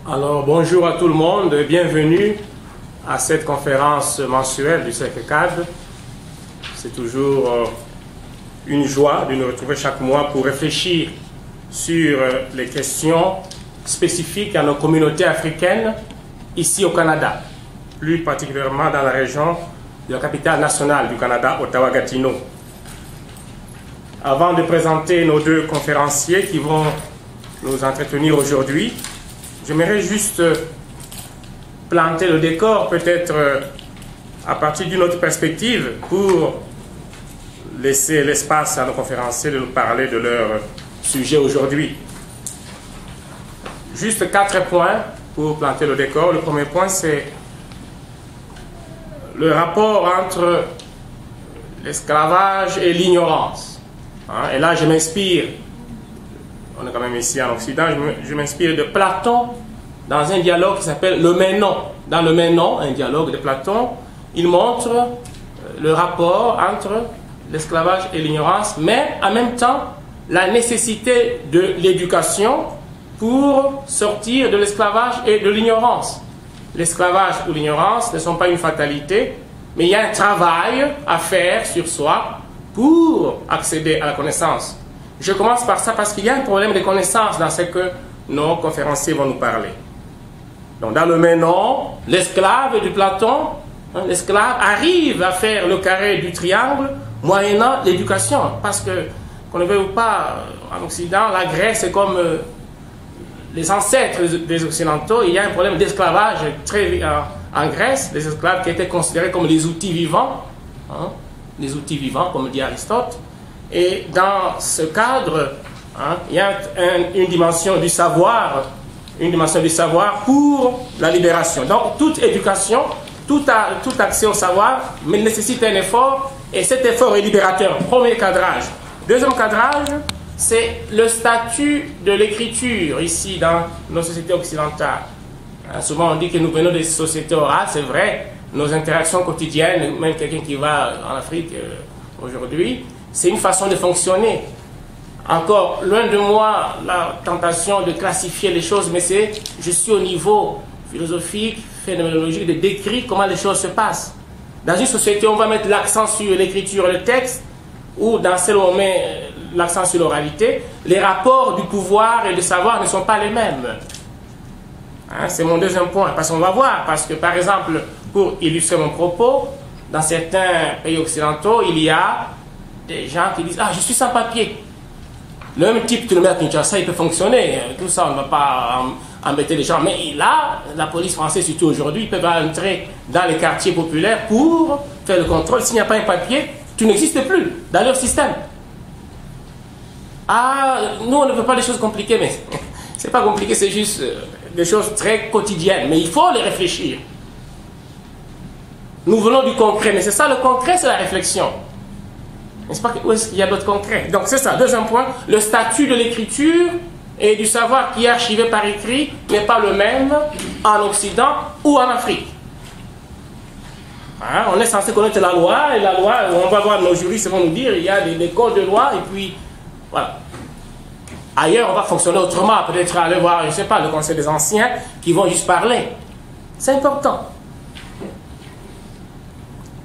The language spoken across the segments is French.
Alors, bonjour à tout le monde et bienvenue à cette conférence mensuelle du Cercle Cadre. C'est toujours une joie de nous retrouver chaque mois pour réfléchir sur les questions spécifiques à nos communautés africaines ici au Canada, plus particulièrement dans la région de la capitale nationale du Canada, Ottawa-Gatineau. Avant de présenter nos deux conférenciers qui vont nous entretenir aujourd'hui, j'aimerais juste planter le décor, peut-être à partir d'une autre perspective, pour laisser l'espace à nos conférenciers de nous parler de leur sujet aujourd'hui. Juste 4 points pour planter le décor. Le premier point, c'est le rapport entre l'esclavage et l'ignorance. Et là, je m'inspire. On est quand même ici en Occident, je m'inspire de Platon dans un dialogue qui s'appelle Le Ménon. Dans Le Ménon, un dialogue de Platon, il montre le rapport entre l'esclavage et l'ignorance, mais en même temps la nécessité de l'éducation pour sortir de l'esclavage et de l'ignorance. L'esclavage ou l'ignorance ne sont pas une fatalité, mais il y a un travail à faire sur soi pour accéder à la connaissance. Je commence par ça parce qu'il y a un problème de connaissance dans ce que nos conférenciers vont nous parler. Donc dans Le Ménon, l'esclave du Platon, l'esclave arrive à faire le carré du triangle moyennant l'éducation. Parce que, qu'on ne veuille ou pas, en Occident, la Grèce est comme les ancêtres des Occidentaux. Il y a un problème d'esclavage en Grèce, les esclaves qui étaient considérés comme les outils vivants, les outils vivants, comme dit Aristote. Et dans ce cadre, il y a une dimension du savoir, pour la libération. Donc, toute éducation, tout accès au savoir nécessite un effort, et cet effort est libérateur. Premier cadrage. Deuxième cadrage, c'est le statut de l'écriture ici dans nos sociétés occidentales. Souvent, on dit que nous venons des sociétés orales, c'est vrai. Nos interactions quotidiennes, même quelqu'un qui va en Afrique aujourd'hui, c'est une façon de fonctionner. Encore, loin de moi la tentation de classifier les choses, mais je suis au niveau philosophique, phénoménologique, de décrire comment les choses se passent. Dans une société, on va mettre l'accent sur l'écriture et le texte, ou dans celle où on met l'accent sur l'oralité, les rapports du pouvoir et du savoir ne sont pas les mêmes. C'est mon deuxième point, parce qu'on va voir, parce que par exemple, pour illustrer mon propos, dans certains pays occidentaux, il y a des gens qui disent « Ah, je suis sans papier ». Le même type que le maire Kinshasa, il peut fonctionner. Tout ça, on ne va pas embêter les gens. Mais là, la police française, surtout aujourd'hui, ils peuvent entrer dans les quartiers populaires pour faire le contrôle. S'il n'y a pas un papier, tu n'existes plus dans leur système. Ah, nous, on ne veut pas des choses compliquées, mais c'est pas compliqué, c'est juste des choses très quotidiennes. Mais il faut les réfléchir. Nous venons du concret, mais c'est ça, le concret, c'est la réflexion. N'est-ce pas? Où est-ce qu'il y a d'autres concrets? Donc c'est ça, deuxième point, le statut de l'écriture et du savoir qui est archivé par écrit n'est pas le même en Occident ou en Afrique. On est censé connaître la loi, et la loi, on va voir nos juristes vont nous dire, il y a des codes de loi, et puis voilà. Ailleurs, on va fonctionner autrement, peut-être aller voir, je ne sais pas, le Conseil des anciens, qui vont juste parler. C'est important.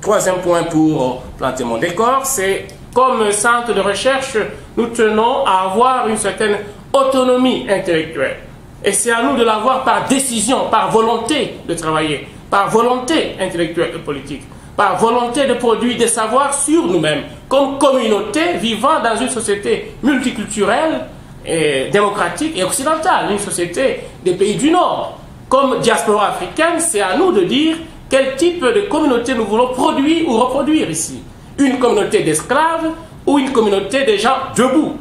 Troisième point pour planter mon décor, c'est comme centre de recherche, nous tenons à avoir une certaine autonomie intellectuelle. Et c'est à nous de l'avoir par décision, par volonté de travailler, par volonté intellectuelle et politique, par volonté de produire des savoirs sur nous-mêmes, comme communauté vivant dans une société multiculturelle, et démocratique et occidentale, une société des pays du Nord. Comme diaspora africaine, c'est à nous de dire quel type de communauté nous voulons produire ou reproduire ici. Une communauté d'esclaves ou une communauté de gens debout.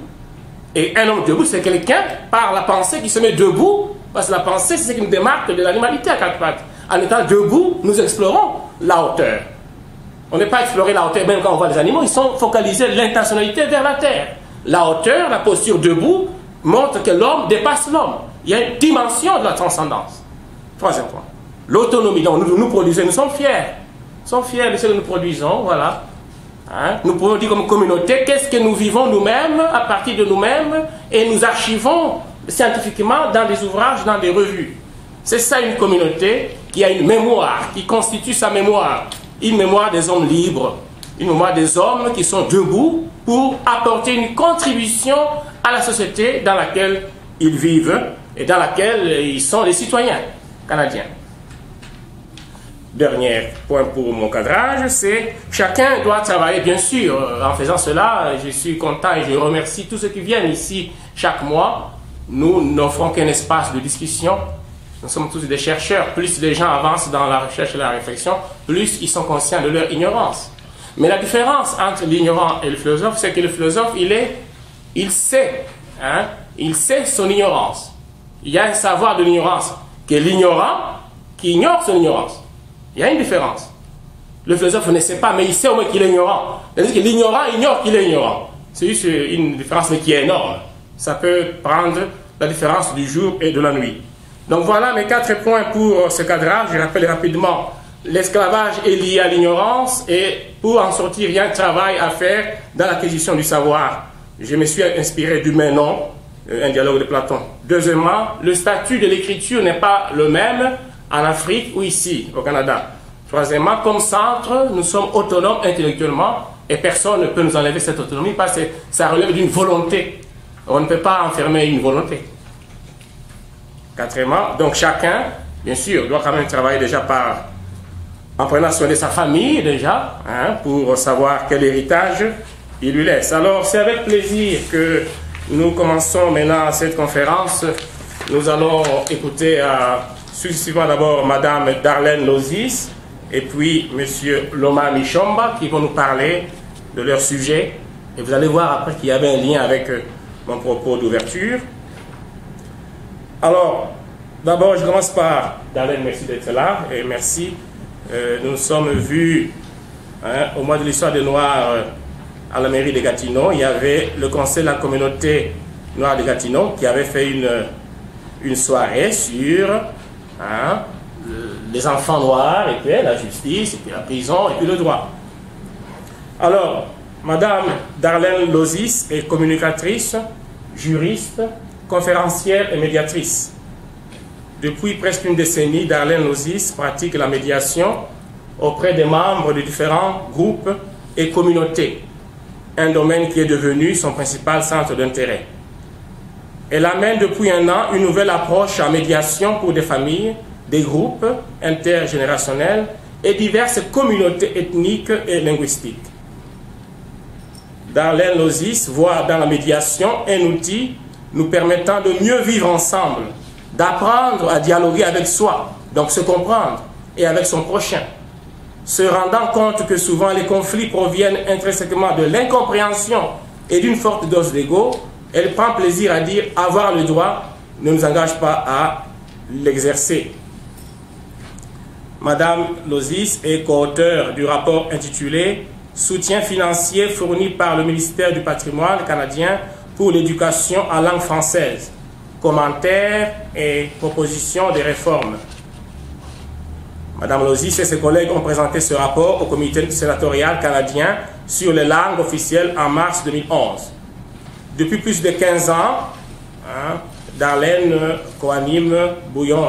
Et un homme debout, c'est quelqu'un, par la pensée, qui se met debout, parce que la pensée, c'est ce qui nous démarque de l'animalité à quatre pattes. En étant debout, nous explorons la hauteur. On n'est pas exploré la hauteur, même quand on voit les animaux, ils sont focalisés l'intentionnalité vers la terre. La hauteur, la posture debout, montre que l'homme dépasse l'homme. Il y a une dimension de la transcendance. Troisième point. l'autonomie. Donc nous produisons, nous sommes fiers. Nous sommes fiers de ce que nous produisons, voilà. Hein? Nous pouvons dire comme communauté, qu'est-ce que nous vivons nous-mêmes, à partir de nous-mêmes, et nous archivons scientifiquement dans des ouvrages, dans des revues. C'est ça une communauté qui a une mémoire, qui constitue sa mémoire. Une mémoire des hommes libres, une mémoire des hommes qui sont debout pour apporter une contribution à la société dans laquelle ils vivent et dans laquelle ils sont les citoyens canadiens. Dernier point pour mon cadrage, c'est chacun doit travailler, bien sûr. En faisant cela, je suis content et je remercie tous ceux qui viennent ici chaque mois. Nous n'offrons qu'un espace de discussion. Nous sommes tous des chercheurs. Plus les gens avancent dans la recherche et la réflexion, plus ils sont conscients de leur ignorance. Mais la différence entre l'ignorant et le philosophe, c'est que le philosophe, il sait son ignorance. Il y a un savoir de l'ignorance, que l'ignorant qui ignore son ignorance. Il y a une différence. Le philosophe ne sait pas, mais il sait au moins qu'il est ignorant. C'est-à-dire que l'ignorant ignore qu'il est ignorant. C'est juste une différence, mais qui est énorme. Ça peut prendre la différence du jour et de la nuit. Donc voilà mes 4 points pour ce cadrage. Je rappelle rapidement, l'esclavage est lié à l'ignorance et pour en sortir, il y a un travail à faire dans l'acquisition du savoir. Je me suis inspiré du Ménon, un dialogue de Platon. Deuxièmement, le statut de l'écriture n'est pas le même en Afrique ou ici, au Canada. Troisièmement, comme centre, nous sommes autonomes intellectuellement et personne ne peut nous enlever cette autonomie parce que ça relève d'une volonté. On ne peut pas enfermer une volonté. Quatrièmement, donc chacun, bien sûr, doit quand même travailler déjà en prenant soin de sa famille déjà, pour savoir quel héritage il lui laisse. Alors, c'est avec plaisir que nous commençons maintenant cette conférence. Nous allons écouter successivement d'abord Madame Darlene Lozis et puis Monsieur Loma Michomba qui vont nous parler de leur sujet. Et vous allez voir après qu'il y avait un lien avec mon propos d'ouverture. Alors, d'abord, je commence par Darlene, merci d'être là et merci. Nous nous sommes vus au mois de l'histoire des Noirs à la mairie de Gatineau. Il y avait le conseil de la communauté noire de Gatineau qui avait fait une soirée sur les enfants noirs et puis la justice, et puis la prison, et puis le droit. Alors, Madame Darlene Lozis est communicatrice, juriste, conférencière et médiatrice. Depuis presque une décennie, Darlene Lozis pratique la médiation auprès des membres de différents groupes et communautés, un domaine qui est devenu son principal centre d'intérêt. Elle amène depuis un an une nouvelle approche en médiation pour des familles, des groupes intergénérationnels et diverses communautés ethniques et linguistiques. Darlene Lozis voit dans la médiation un outil nous permettant de mieux vivre ensemble, d'apprendre à dialoguer avec soi, donc se comprendre, et avec son prochain, se rendant compte que souvent les conflits proviennent intrinsèquement de l'incompréhension et d'une forte dose d'ego. Elle prend plaisir à dire « avoir le droit ne nous engage pas à l'exercer ». Madame Lozis est co-auteure du rapport intitulé « Soutien financier fourni par le ministère du Patrimoine canadien pour l'éducation en langue française. Commentaires et propositions de réformes ». Madame Lozis et ses collègues ont présenté ce rapport au comité sénatorial canadien sur les langues officielles en mars 2011. Depuis plus de 15 ans, Darlene coanime Bouillon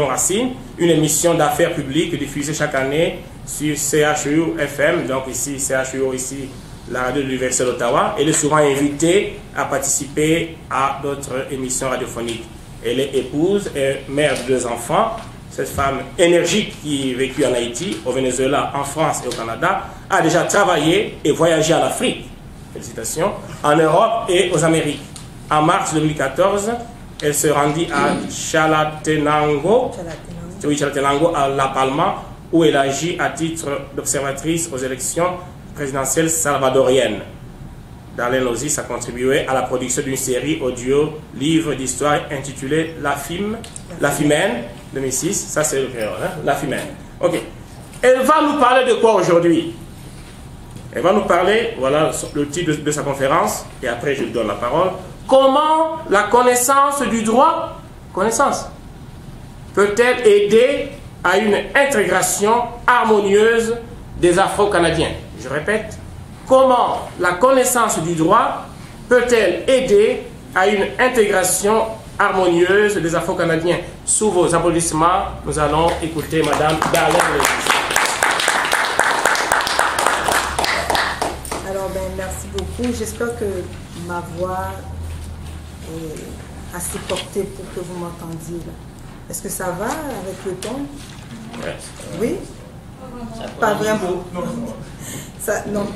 Racine, une émission d'affaires publiques diffusée chaque année sur CHU FM, donc ici CHU, ici la radio de l'Université d'Ottawa. Elle est souvent invitée à participer à d'autres émissions radiophoniques. Elle est épouse et mère de 2 enfants. Cette femme énergique qui vécut en Haïti, au Venezuela, en France et au Canada, a déjà travaillé et voyagé en Afrique. Félicitations, en Europe et aux Amériques. En mars 2014, elle se rendit à Chalatenango, à La Palma, où elle agit à titre d'observatrice aux élections présidentielles salvadoriennes. Darlene Lozis a contribué à la production d'une série audio livre d'histoire intitulée La Fimène, 2006. Ça, c'est le créole, La Fimène. Ok. Elle va nous parler de quoi aujourd'hui? Elle va nous parler, voilà le titre de sa conférence, et après je lui donne la parole. Comment la connaissance du droit, connaissance, peut-elle aider à une intégration harmonieuse des Afro-Canadiens? Je répète, comment la connaissance du droit peut-elle aider à une intégration harmonieuse des Afro-Canadiens? Sous vos applaudissements, nous allons écouter Madame Darlene Lévis. Alors, merci beaucoup. J'espère que ma voix est assez portée pour que vous m'entendiez. Est-ce que ça va avec le ton? Oui? Pas vraiment. Ça, non.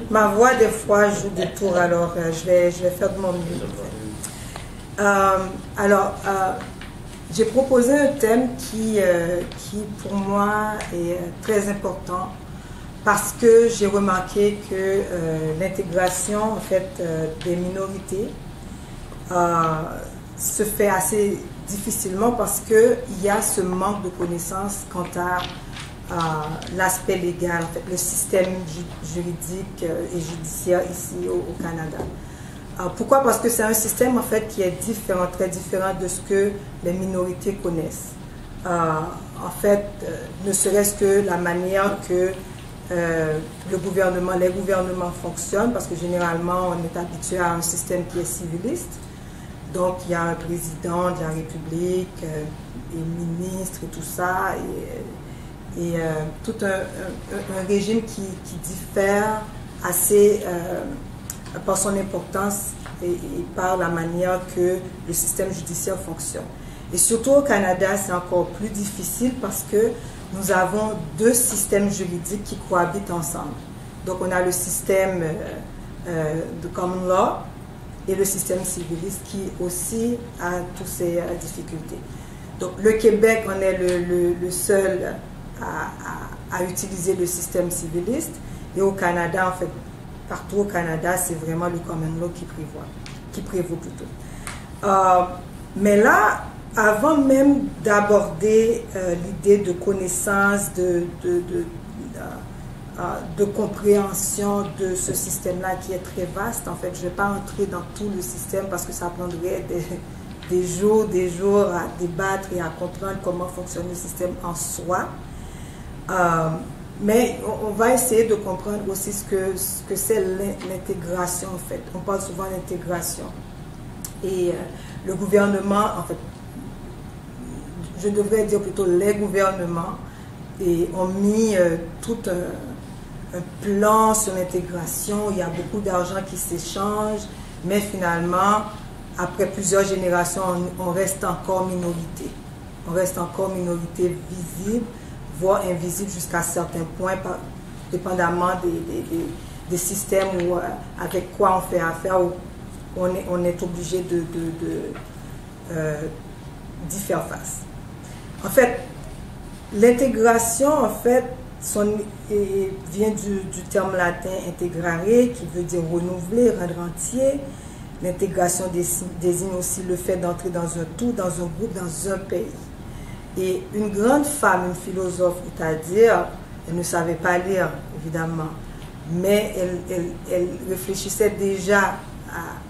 Ma voix, des fois, joue des tours, alors je vais faire de mon mieux. J'ai proposé un thème qui, pour moi, est très important parce que j'ai remarqué que l'intégration, en fait, des minorités se fait assez difficilement parce qu'il y a ce manque de connaissances quant à l'aspect légal, en fait, le système juridique et judiciaire ici au Canada. Pourquoi? Parce que c'est un système en fait qui est différent, très différent de ce que les minorités connaissent. En fait, ne serait-ce que la manière que les gouvernements fonctionnent, parce que généralement on est habitué à un système qui est civiliste. Donc il y a un président de la République, et ministre et tout ça, et tout un régime qui diffère assez par son importance et par la manière que le système judiciaire fonctionne. Et surtout au Canada, c'est encore plus difficile parce que nous avons deux systèmes juridiques qui cohabitent ensemble. Donc on a le système de common law et le système civiliste qui aussi a toutes ces difficultés. Donc le Québec, on est le seul à utiliser le système civiliste, et au Canada, en fait, partout au Canada, c'est vraiment le common law qui prévaut plutôt. Mais là, avant même d'aborder l'idée de connaissance, de compréhension de ce système-là qui est très vaste, en fait, je ne vais pas entrer dans tout le système parce que ça prendrait des jours à débattre et à comprendre comment fonctionne le système en soi. Mais on va essayer de comprendre aussi ce que c'est l'intégration, en fait. On parle souvent d'intégration. Et le gouvernement, en fait, je devrais dire plutôt les gouvernements, ont mis tout un plan sur l'intégration. Il y a beaucoup d'argent qui s'échange, mais finalement, après plusieurs générations, on reste encore minorité. On reste encore minorité visible, voire invisible jusqu'à certains points, dépendamment des systèmes avec quoi on fait affaire, où on est obligé d'y faire face. En fait, l'intégration, en fait, vient du terme latin integrare, qui veut dire renouveler, rendre entier. L'intégration désigne aussi le fait d'entrer dans un tout, dans un groupe, dans un pays. Et une grande femme, une philosophe, c'est-à-dire, elle ne savait pas lire, évidemment, mais elle réfléchissait déjà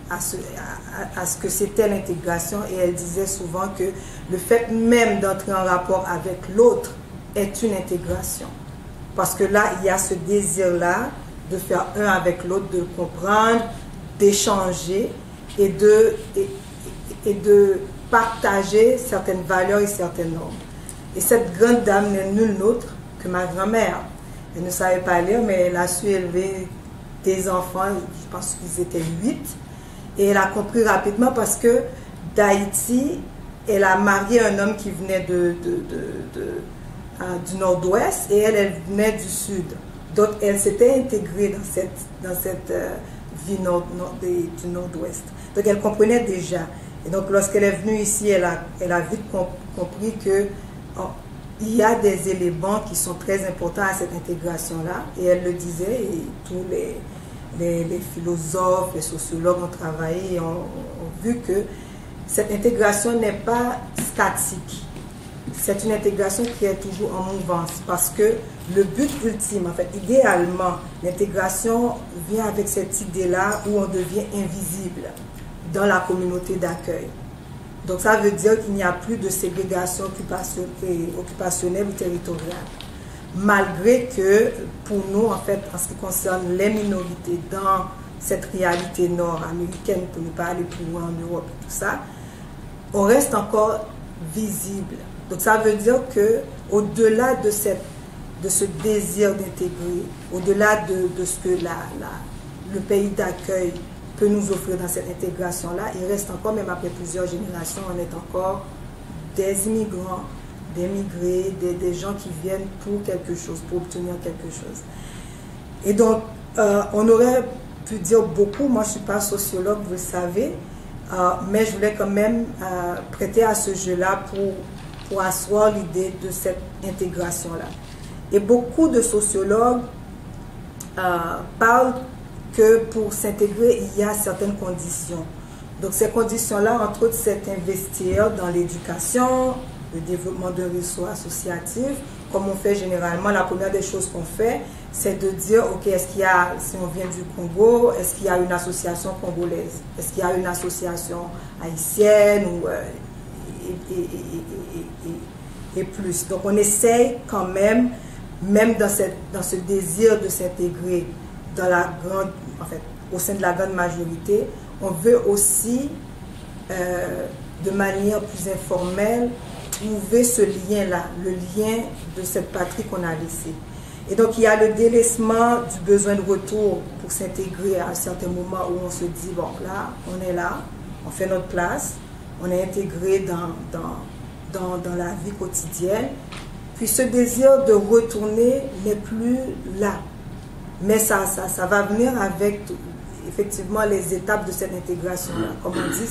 à ce que c'était l'intégration, et elle disait souvent que le fait même d'entrer en rapport avec l'autre est une intégration. Parce que là, il y a ce désir-là de faire un avec l'autre, de comprendre, d'échanger et de partager certaines valeurs et certaines normes. Et cette grande dame n'est nulle autre que ma grand-mère. Elle ne savait pas lire, mais elle a su élever des enfants, je pense qu'ils étaient 8. Et elle a compris rapidement parce que d'Haïti, elle a marié un homme qui venait du nord-ouest, et elle venait du sud. Donc elle s'était intégrée dans cette vie du nord-ouest. Donc elle comprenait déjà. Et donc lorsqu'elle est venue ici, elle a vite compris que il y a des éléments qui sont très importants à cette intégration-là. Et elle le disait, et tous les philosophes, les sociologues ont travaillé et ont vu que cette intégration n'est pas statique. C'est une intégration qui est toujours en mouvance, parce que le but ultime, en fait, idéalement, l'intégration vient avec cette idée-là où on devient invisible dans la communauté d'accueil. Donc ça veut dire qu'il n'y a plus de ségrégation occupationnelle ou territoriale. Malgré que pour nous, en fait, en ce qui concerne les minorités dans cette réalité nord-américaine, pour ne pas aller plus loin en Europe et tout ça, on reste encore visible. Donc ça veut dire que au-delà de ce désir d'intégrer, au-delà de ce que le pays d'accueil peut nous offrir dans cette intégration-là, il reste encore, même après plusieurs générations, on est encore des immigrants, des migrés, des gens qui viennent pour quelque chose, pour obtenir quelque chose. Et donc, on aurait pu dire beaucoup, moi je ne suis pas sociologue, vous le savez, mais je voulais quand même prêter à ce jeu-là pour asseoir l'idée de cette intégration-là. Et beaucoup de sociologues parlent que pour s'intégrer, il y a certaines conditions. Donc ces conditions-là, entre autres, c'est investir dans l'éducation, le développement d'un réseau associatif. Comme on fait généralement, la première des choses qu'on fait, c'est de dire, ok, est-ce qu'il y a, si on vient du Congo, est-ce qu'il y a une association congolaise? Est-ce qu'il y a une association haïtienne et plus? Donc on essaye quand même dans ce désir de s'intégrer au sein de la grande majorité, on veut aussi, de manière plus informelle, trouver ce lien-là, le lien de cette patrie qu'on a laissée. Et donc, il y a le délaissement du besoin de retour pour s'intégrer à un certain moment où on se dit, bon, là, on fait notre place, on est intégré dans la vie quotidienne. Puis ce désir de retourner n'est plus là. Mais ça va venir avec, effectivement, les étapes de cette intégration-là. Comme on dit,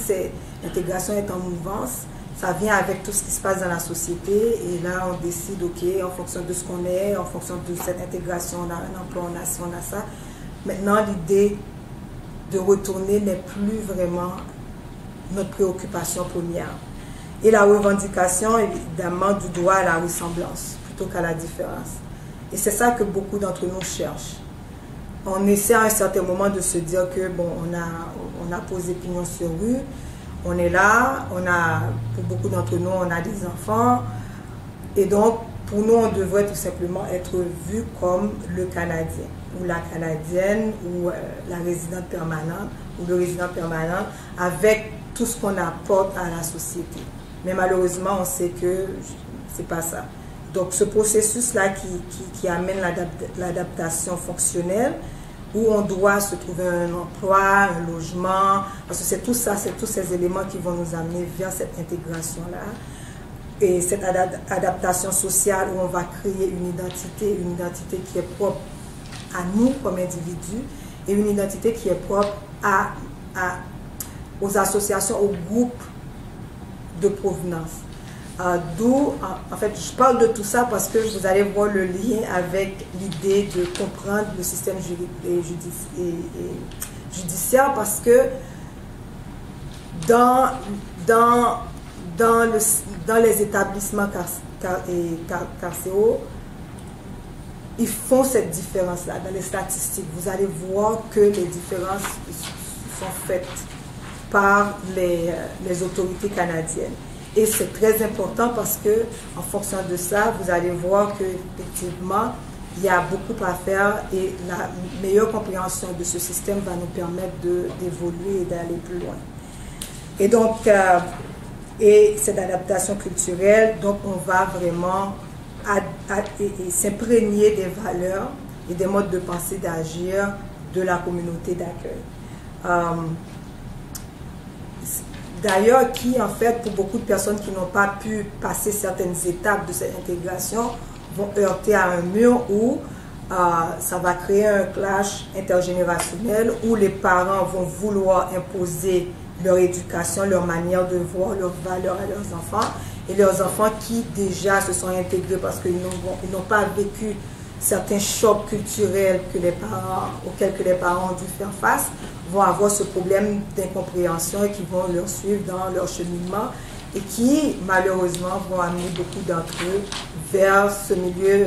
l'intégration est en mouvance. Ça vient avec tout ce qui se passe dans la société. Et là, on décide, OK, en fonction de ce qu'on est, en fonction de cette intégration, on a un emploi, on a ci, on a ça. Maintenant, l'idée de retourner n'est plus vraiment notre préoccupation première. Et la revendication, évidemment, du droit à la ressemblance, plutôt qu'à la différence. Et c'est ça que beaucoup d'entre nous cherchent. On essaie à un certain moment de se dire que, bon, on a posé pignon sur rue, on est là, pour beaucoup d'entre nous, on a des enfants. Et donc, pour nous, on devrait tout simplement être vu comme le Canadien, ou la Canadienne, ou la résidente permanente, ou le résident permanent, avec tout ce qu'on apporte à la société. Mais malheureusement, on sait que c'est pas ça. Donc, ce processus-là qui amène l'adaptation fonctionnelle, où on doit se trouver un emploi, un logement, parce que c'est tout ça, c'est tous ces éléments qui vont nous amener vers cette intégration-là. Et cette adaptation sociale où on va créer une identité qui est propre à nous comme individus, et une identité qui est propre aux associations, aux groupes de provenance. D'où, en fait, je parle de tout ça parce que vous allez voir le lien avec l'idée de comprendre le système judiciaire, parce que dans les établissements carcéraux, ils font cette différence-là. Dans les statistiques, vous allez voir que les différences sont faites par les autorités canadiennes. Et c'est très important parce que, en fonction de ça, vous allez voir qu'effectivement, il y a beaucoup à faire et la meilleure compréhension de ce système va nous permettre d'évoluer et d'aller plus loin. Et donc, et cette adaptation culturelle, donc on va vraiment s'imprégner des valeurs et des modes de pensée, d'agir de la communauté d'accueil. D'ailleurs, qui en fait, pour beaucoup de personnes qui n'ont pas pu passer certaines étapes de cette intégration, vont heurter à un mur où ça va créer un clash intergénérationnel, où les parents vont vouloir imposer leur éducation, leur manière de voir, leurs valeurs à leurs enfants, et leurs enfants qui déjà se sont intégrés parce qu'ils n'ont pas vécu certains chocs culturels auxquels les parents ont dû faire face, vont avoir ce problème d'incompréhension et qui vont leur suivre dans leur cheminement et qui, malheureusement, vont amener beaucoup d'entre eux vers ce milieu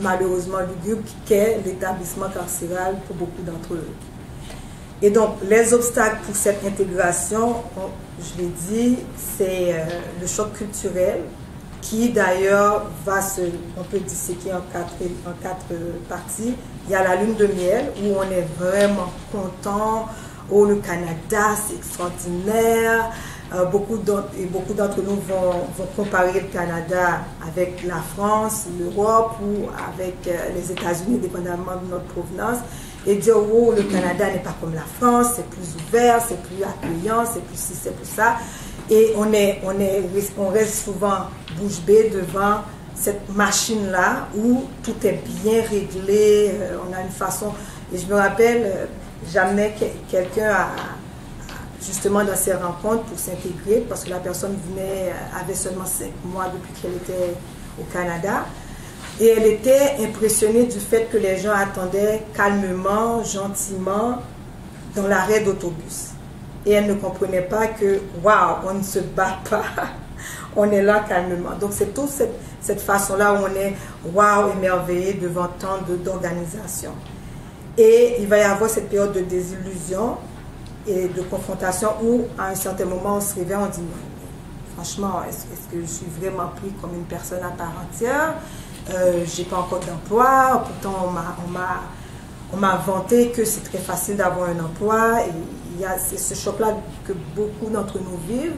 malheureusement lugubre qu'est l'établissement carcéral pour beaucoup d'entre eux. Et donc, les obstacles pour cette intégration, je l'ai dit, c'est le choc culturel, qui d'ailleurs on peut disséquer en quatre parties. Il y a la lune de miel, où on est vraiment content. Oh, le Canada, c'est extraordinaire. Beaucoup d'entre nous vont comparer le Canada avec la France, l'Europe ou avec les États-Unis, dépendamment de notre provenance. Et dire, oh, le Canada n'est pas comme la France, c'est plus ouvert, c'est plus accueillant, c'est plus ci, c'est plus ça. Et on reste souvent bouche bée devant cette machine-là où tout est bien réglé, on a une façon. Et je me rappelle, j'amenais quelqu'un justement dans ces rencontres pour s'intégrer parce que la personne avait seulement 5 mois depuis qu'elle était au Canada. Et elle était impressionnée du fait que les gens attendaient calmement, gentiment, dans l'arrêt d'autobus. Et elle ne comprenait pas que, waouh, on ne se bat pas, on est là calmement. Donc c'est toute cette façon-là où on est, waouh, émerveillé devant tant d'organisations. Et il va y avoir cette période de désillusion et de confrontation où, à un certain moment, on se réveille, on dit, franchement, est-ce que je suis vraiment pris comme une personne à part entière? J'ai pas encore d'emploi, pourtant on m'a vanté que c'est très facile d'avoir un emploi. Et il y a ce choc-là que beaucoup d'entre nous vivent,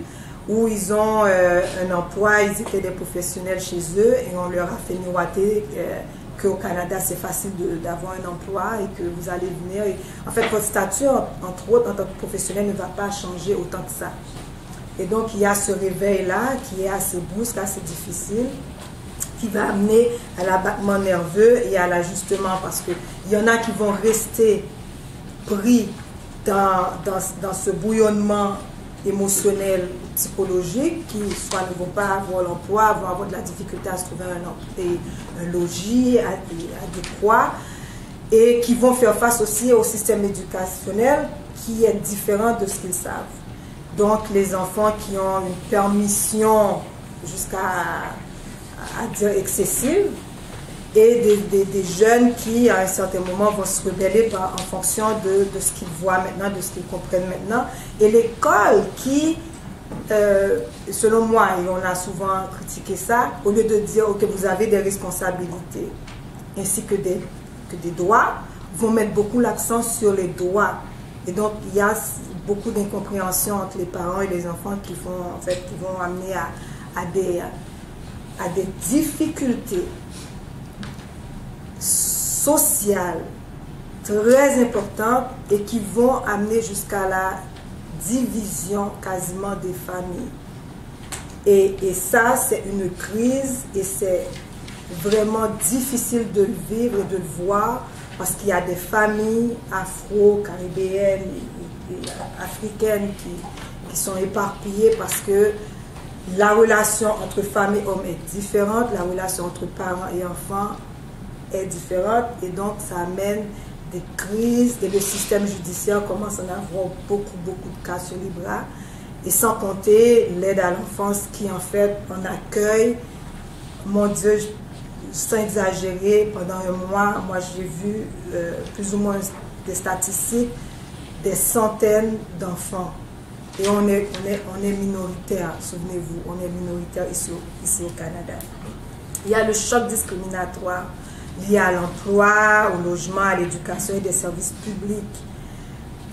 où ils ont un emploi, ils étaient des professionnels chez eux et on leur a fait miroiter qu'au Canada c'est facile d'avoir un emploi et que vous allez venir. Et, en fait, votre statut, entre autres, en tant que professionnel, ne va pas changer autant que ça. Et donc il y a ce réveil-là qui est assez brusque, assez difficile, qui va amener à l'abattement nerveux et à l'ajustement, parce qu'il y en a qui vont rester pris dans ce bouillonnement émotionnel, psychologique, qui soit ne vont pas avoir l'emploi, vont avoir de la difficulté à se trouver un logis adéquat, et qui vont faire face aussi au système éducationnel qui est différent de ce qu'ils savent. Donc les enfants qui ont une permission jusqu'à dire excessive, et des jeunes qui à un certain moment vont se rebeller en fonction de ce qu'ils voient maintenant, de ce qu'ils comprennent maintenant. Et l'école qui, selon moi, et on a souvent critiqué ça, au lieu de dire ok, vous avez des responsabilités ainsi que des droits, vont mettre beaucoup l'accent sur les droits. Et donc il y a beaucoup d'incompréhension entre les parents et les enfants qui vont amener à des difficultés sociales très importantes et qui vont amener jusqu'à la division quasiment des familles. Et ça, c'est une crise et c'est vraiment difficile de le vivre et de le voir, parce qu'il y a des familles afro-caribéennes et africaines qui sont éparpillées parce que la relation entre femmes et hommes est différente, la relation entre parents et enfants est différente, et donc ça amène des crises, et le système judiciaire commence à en avoir beaucoup de cas sur les bras, et sans compter l'aide à l'enfance qui en fait en accueille, mon Dieu, sans exagérer, pendant un mois, moi j'ai vu plus ou moins des statistiques, des centaines d'enfants. Et on est minoritaire, souvenez-vous, on est minoritaire ici au Canada. Il y a le choc discriminatoire lié à l'emploi, au logement, à l'éducation et des services publics.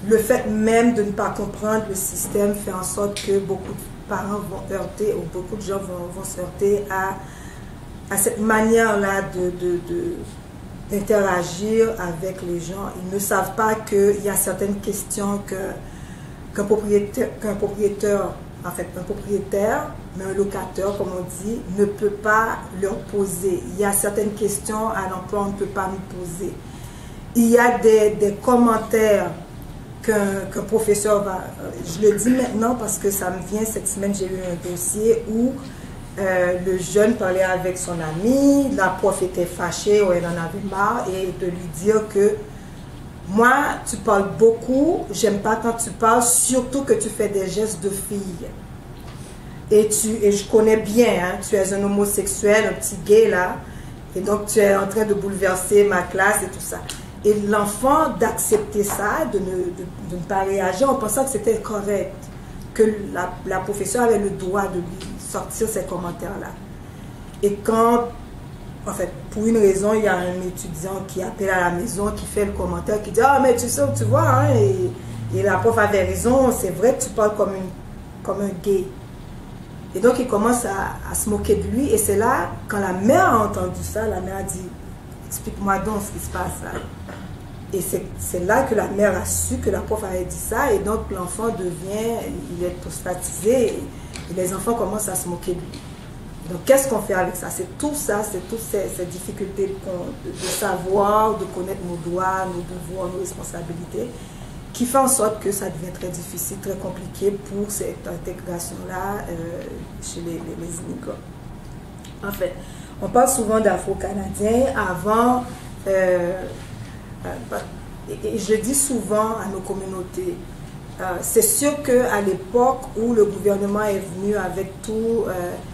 Le fait même de ne pas comprendre le système fait en sorte que beaucoup de parents vont heurter, ou beaucoup de gens vont se heurter à cette manière-là d'interagir avec les gens. Ils ne savent pas qu'il y a certaines questions qu'un propriétaire, mais un locateur, comme on dit, ne peut pas leur poser. Il y a certaines questions à l'emploi, on ne peut pas nous poser. Il y a des commentaires qu'un professeur va... Je le dis maintenant parce que ça me vient, cette semaine j'ai eu un dossier où le jeune parlait avec son ami, la prof était fâchée ou elle en avait marre, et de lui dire que moi, tu parles beaucoup, j'aime pas quand tu parles, surtout que tu fais des gestes de fille. Et je connais bien, hein, tu es un homosexuel, un petit gay là, et donc tu es en train de bouleverser ma classe et tout ça. Et l'enfant d'accepter ça, de ne pas réagir en pensant que c'était correct, que la professeure avait le droit de lui sortir ces commentaires-là. Et quand, en fait, pour une raison, il y a un étudiant qui appelle à la maison, qui fait le commentaire, qui dit « Ah, mais tu sais, tu vois, hein, et la prof avait raison, c'est vrai que tu parles comme un gay. » Et donc, il commence à se moquer de lui. Et c'est là, quand la mère a entendu ça, la mère a dit « Explique-moi donc ce qui se passe là. » Et c'est là que la mère a su que la prof avait dit ça. Et donc, l'enfant il est postatisé. Et les enfants commencent à se moquer de lui. Donc, qu'est-ce qu'on fait avec ça? C'est tout ça, c'est toutes ces difficultés de savoir, de connaître nos droits, nos devoirs, nos responsabilités, qui fait en sorte que ça devient très difficile, très compliqué pour cette intégration-là chez les immigrants. En fait, on parle souvent d'Afro-Canadiens avant, et je dis souvent à nos communautés, c'est sûr qu'à l'époque où le gouvernement est venu avec tout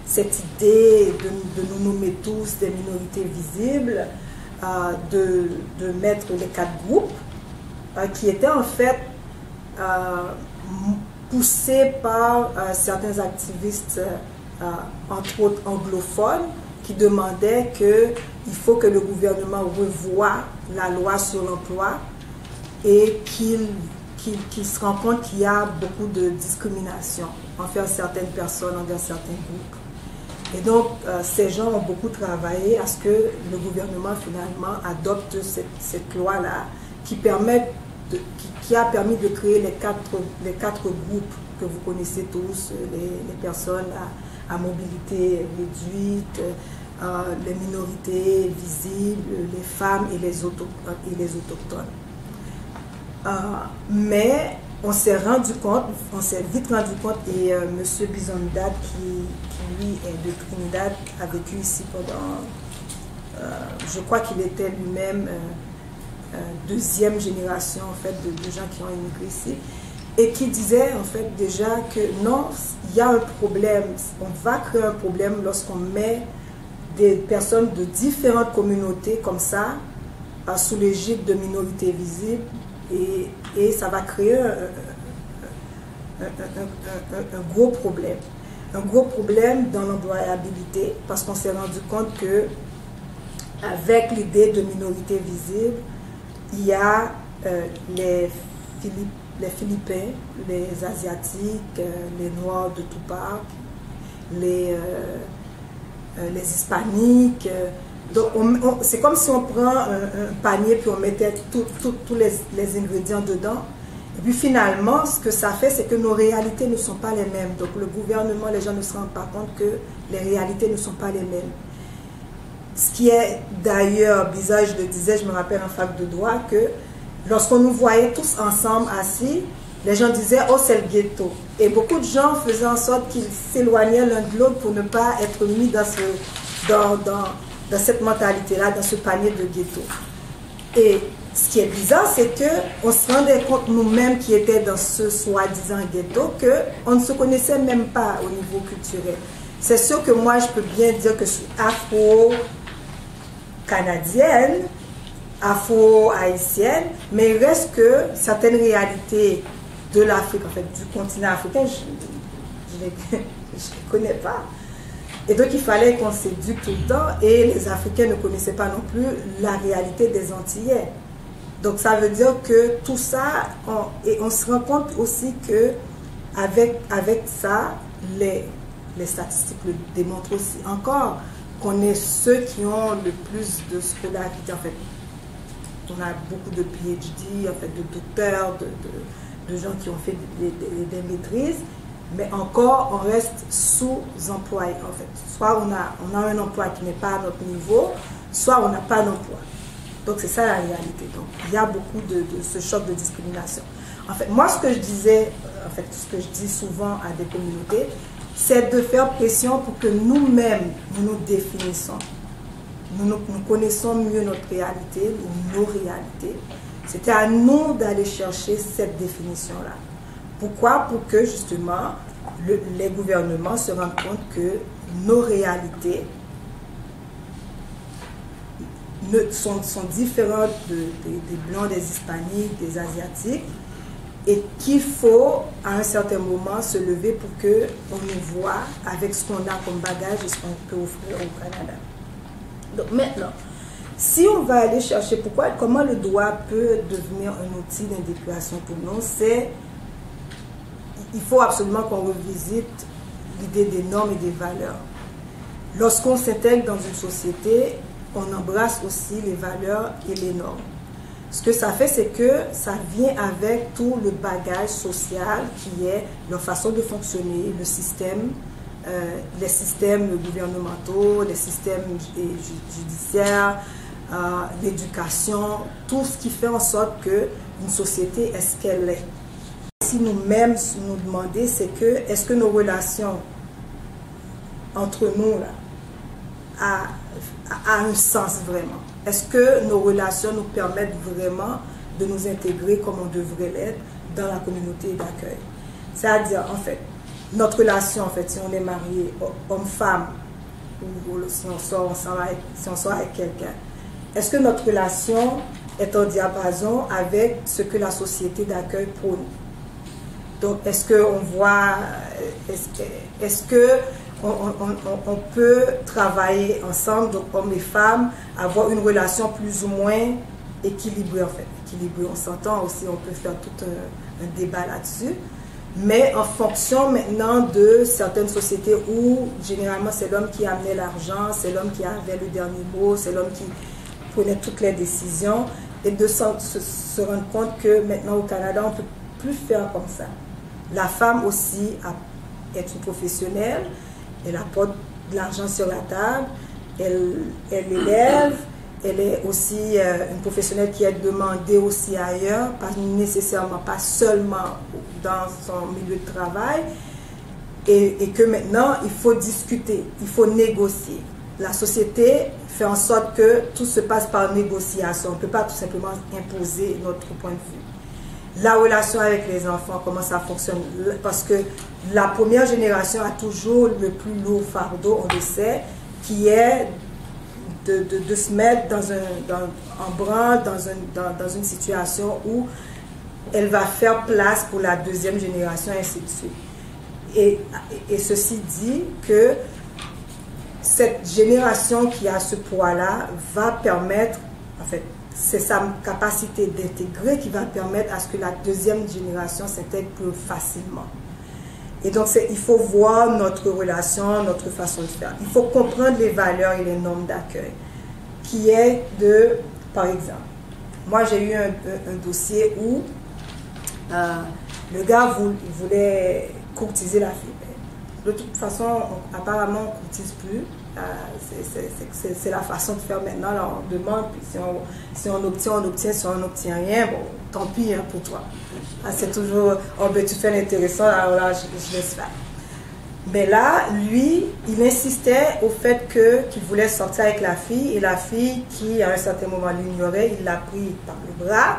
cette idée de nous nommer tous des minorités visibles, de mettre les 4 groupes, qui étaient en fait poussés par certains activistes, entre autres anglophones, qui demandaient qu'il faut que le gouvernement revoie la loi sur l'emploi et qu'il se rend compte qu'il y a beaucoup de discrimination envers certaines personnes, envers certains groupes. Et donc, ces gens ont beaucoup travaillé à ce que le gouvernement finalement adopte cette loi-là qui a permis de créer les quatre groupes que vous connaissez tous, les personnes à mobilité réduite, les minorités visibles, les femmes et les autochtones. Mais on s'est vite rendu compte, et M. Bizondad, qui lui est de Trinidad, a vécu ici pendant, je crois qu'il était lui-même deuxième génération en fait de gens qui ont immigré ici, et qui disait en fait déjà que non, il y a un problème, on va créer un problème lorsqu'on met des personnes de différentes communautés comme ça sous l'égide de minorités visibles, et ça va créer un gros problème. Un gros problème dans l'employabilité, parce qu'on s'est rendu compte que avec l'idée de minorité visible, il y a les Philippins, les Asiatiques, les Noirs de tout part, les Hispaniques. Donc c'est comme si on prend un panier puis on mettait tous les ingrédients dedans. Et puis finalement, ce que ça fait, c'est que nos réalités ne sont pas les mêmes. Donc le gouvernement, les gens ne se rendent pas compte que les réalités ne sont pas les mêmes. Ce qui est d'ailleurs bizarre, je le disais, je me rappelle en fac de droit, que lorsqu'on nous voyait tous ensemble assis, les gens disaient « oh, c'est le ghetto ». Et beaucoup de gens faisaient en sorte qu'ils s'éloignaient l'un de l'autre pour ne pas être mis dans cette mentalité-là, dans ce panier de ghetto. Et ce qui est bizarre, c'est qu'on se rendait compte nous-mêmes qui étaient dans ce soi-disant ghetto qu'on ne se connaissait même pas au niveau culturel. C'est sûr que moi, je peux bien dire que je suis afro-canadienne, afro-haïtienne, mais il reste que certaines réalités de l'Afrique, en fait, du continent africain, je ne les connais pas. Et donc, il fallait qu'on s'éduque tout le temps, et les Africains ne connaissaient pas non plus la réalité des Antillais. Donc, ça veut dire que tout ça, on se rend compte aussi que avec ça, les statistiques le démontrent aussi encore, qu'on est ceux qui ont le plus de scolarité. En fait, on a beaucoup de PhD, en fait, de docteurs, de gens qui ont fait des maîtrises, mais encore, on reste sous-employé, en fait. Soit on a un emploi qui n'est pas à notre niveau, soit on n'a pas d'emploi. Donc, c'est ça la réalité. Donc, il y a beaucoup de ce choc de discrimination. En fait, moi, ce que je disais, en fait, ce que je dis souvent à des communautés, c'est de faire pression pour que nous-mêmes, nous nous définissons. Nous connaissons mieux notre réalité, ou nos réalités. C'était à nous d'aller chercher cette définition-là. Pourquoi? Pour que, justement, les gouvernements se rendent compte que nos réalités sont différentes des Blancs, des Hispaniques, des Asiatiques, et qu'il faut à un certain moment se lever pour qu'on nous voit avec ce qu'on a comme bagage et ce qu'on peut offrir au Canada. Donc maintenant, si on va aller chercher comment le droit peut devenir un outil d'intégration pour nous, il faut absolument qu'on revisite l'idée des normes et des valeurs. Lorsqu'on s'intègre dans une société, on embrasse aussi les valeurs et les normes. Ce que ça fait, c'est que ça vient avec tout le bagage social qui est leur façon de fonctionner, le système, les systèmes gouvernementaux, les systèmes judiciaires, l'éducation, tout ce qui fait en sorte qu'une société est ce qu'elle est. Si nous-mêmes nous demander, c'est que est-ce que nos relations entre nous là, a un sens vraiment? Est-ce que nos relations nous permettent vraiment de nous intégrer comme on devrait l'être dans la communauté d'accueil? C'est-à-dire, en fait, notre relation, en fait, si on est marié, homme-femme, ou si on sort avec quelqu'un, est-ce que notre relation est en diapason avec ce que la société d'accueil prône? Donc, est-ce qu'on voit, est-ce que on peut travailler ensemble, donc hommes et femmes, avoir une relation plus ou moins équilibrée en fait. Équilibrée, on s'entend aussi, on peut faire tout un débat là-dessus. Mais en fonction maintenant de certaines sociétés où généralement c'est l'homme qui amenait l'argent, c'est l'homme qui avait le dernier mot, c'est l'homme qui prenait toutes les décisions, et de se rendre compte que maintenant au Canada on ne peut plus faire comme ça. La femme aussi est une professionnelle. Elle apporte de l'argent sur la table, elle élève, elle est aussi une professionnelle qui est demandée aussi ailleurs, pas nécessairement, pas seulement dans son milieu de travail, et que maintenant il faut discuter, il faut négocier. La société fait en sorte que tout se passe par négociation, on ne peut pas tout simplement imposer notre point de vue. La relation avec les enfants, comment ça fonctionne? Parce que la première génération a toujours le plus lourd fardeau, on le sait, qui est de se mettre en branle dans une situation où elle va faire place pour la deuxième génération, et ainsi de suite. Et ceci dit que cette génération qui a ce poids-là va permettre, en fait, c'est sa capacité d'intégrer qui va permettre à ce que la deuxième génération s'intègre plus facilement. Et donc, il faut voir notre relation, notre façon de faire. Il faut comprendre les valeurs et les normes d'accueil. Qui est par exemple, moi j'ai eu un dossier où le gars voulait courtiser la fille. De toute façon, apparemment, on ne courtise plus. C'est la façon de faire maintenant. Là, on demande, puis si on obtient, on obtient. Si on n'obtient rien, bon, tant pis hein, pour toi. C'est toujours, oh ben tu fais l'intéressant, alors là, je laisse faire. Mais là, lui, il insistait au fait qu'il voulait sortir avec la fille, et la fille, qui à un certain moment l'ignorait, il l'a pris par le bras,